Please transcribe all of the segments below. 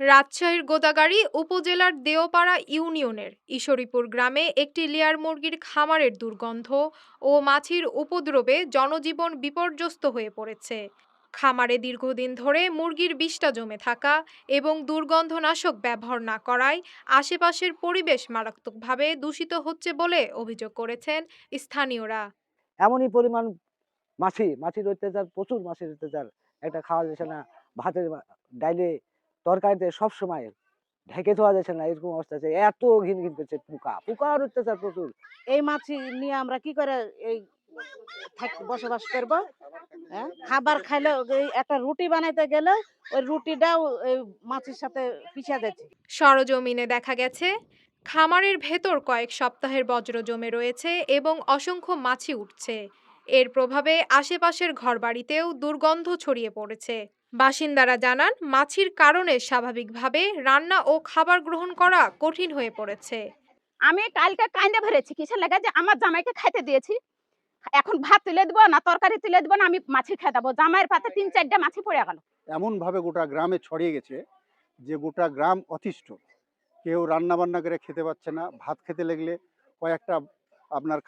রাজশাহীর গোদাগাড়ী উপজেলার দেওপাড়া ইউনিয়নের ঈশ্বরীপুর গ্রামে একটি লেয়ার মুরগির খামারের দুর্গন্ধ ও মাছির উপদ্রবে জনজীবন বিপর্যস্ত হয়ে পড়েছে। খামারে দীর্ঘদিন ধরে মুরগির বিষ্ঠা জমে থাকা এবং দুর্গন্ধনাশক ব্যবহার না করায় আশেপাশের পরিবেশ মারাত্মকভাবে দূষিত হচ্ছে বলে অভিযোগ করেছেন স্থানীয়রা। এমনই পরিমাণ মাছির অত্যাচার, প্রচুর মাছির অত্যাচার। একটা খাওয়া যাচ্ছে না, ভাতের ডাইলে তরকারিতে সবসময় ঢেকে ধোয়া যাচ্ছে না, এরকম অবস্থা আছে। এত ঘিন ঘিন করছে, পোকার অত্যাচার প্রচুর। এই মাছি নিয়ে আমরা কি করে এই বসবাস করব? খাবার খাইলে একটা রুটি বানাইতে গেলে ওই রুটিটাও মাছির সাথে পিষা যাচ্ছে। সরজমিনে দেখা গেছে খামারের ভেতর কয়েক সপ্তাহের বজ্র জমে রয়েছে এবং অসংখ্য মাছি উঠছে। এর প্রভাবে আশেপাশের ঘরবাড়িতেও দুর্গন্ধ ছড়িয়ে পড়েছে। বাসিন্দারা জানান, মাছির কারণে স্বাভাবিকভাবে রান্না ও খাবার গ্রহণ করা কঠিন হয়ে পড়েছে। আমি কালকে কাইন্দে ভরেছি কিসের লাগা যে আমার জামাইকে খাইতে দিয়েছি, এখন ভাত তুলে দিব না তরকারি তুলে দিব না, আমি মাছি খেয়ে দেবো। জামাইয়ের পাতে ৩-৪টা মাছি পড়ে গেল। এমন ভাবে গোটা গ্রামে ছড়িয়ে গেছে যে গোটা গ্রাম অতিষ্ঠ। কেউ রান্না বান্না করে খেতে পাচ্ছে না, ভাত খেতে লাগলে কয়েকটা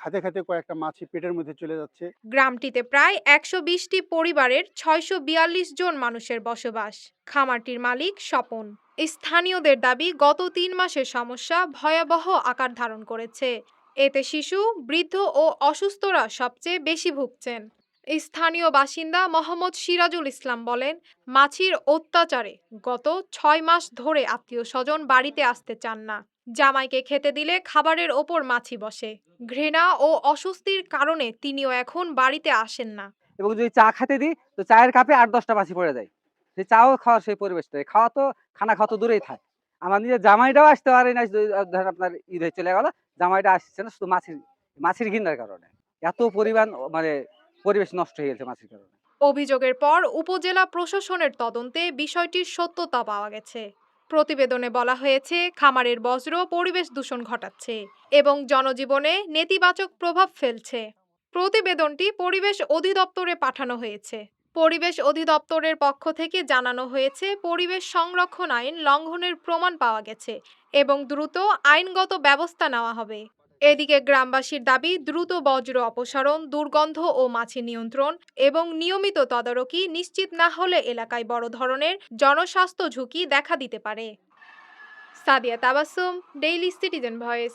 খাতে খাতে কয়েকটা মাছি পেটের মধ্যে চলে যাচ্ছে। গ্রামটিতে প্রায় ১২০টি পরিবারের ৬৪২ জন মানুষের বসবাস। খামারটির মালিক স্বপন। স্থানীয়দের দাবি, গত ৩ মাসের সমস্যা ভয়াবহ আকার ধারণ করেছে। এতে শিশু, বৃদ্ধ ও অসুস্থরা সবচেয়ে বেশি ভুগছেন। স্থানীয় বাসিন্দা মোহাম্মদ সিরাজুল ইসলাম বলেন, মাছির অত্যাচারে গত ৬ মাস ধরে আত্মীয়-স্বজন বাড়িতে আসতে চান না। জামাইকে খেতে দিলে খাবারের ওপর মাছি বসে। ঘৃণা ও অস্বস্তির কারণে তিনিও এখন বাড়িতে আসেন না। এবং যদি চা খেতে দিই তো চায়ের কাপে ৮-১০টা মাছি পড়ে যায়। সেই চাও খাওয়ার সেই পরিবেশটা, খানা খাওয়া তো দূরেই থাক। আমার নিজের জামাইটাও আসতে পারে না, ধরেন আপনার ঈদ হয়ে চলে গেল, জামাইটা আসছে না শুধু মাছির ঘৃণার কারণে। এত পরিমাণ পরিবেশ নষ্ট হয়ে গেছে মাছির কারণে। অভিযোগের পর উপজেলা প্রশাসনের তদন্তে বিষয়টির সত্যতা পাওয়া গেছে। প্রতিবেদনে বলা হয়েছে, খামারের বজ্র পরিবেশ দূষণ ঘটাচ্ছে এবং জনজীবনে নেতিবাচক প্রভাব ফেলছে। প্রতিবেদনটি পরিবেশ অধিদপ্তরে পাঠানো হয়েছে। পরিবেশ অধিদপ্তরের পক্ষ থেকে জানানো হয়েছে, পরিবেশ সংরক্ষণ আইন লঙ্ঘনের প্রমাণ পাওয়া গেছে এবং দ্রুত আইনগত ব্যবস্থা নেওয়া হবে। এদিকে গ্রামবাসীর দাবি, দ্রুত বজ্র অপসারণ, দুর্গন্ধ ও মাছি নিয়ন্ত্রণ এবং নিয়মিত তদারকি নিশ্চিত না হলে এলাকায় বড় ধরনের জনস্বাস্থ্য ঝুঁকি দেখা দিতে পারে। Sadia Tabassum, daily citizen voice.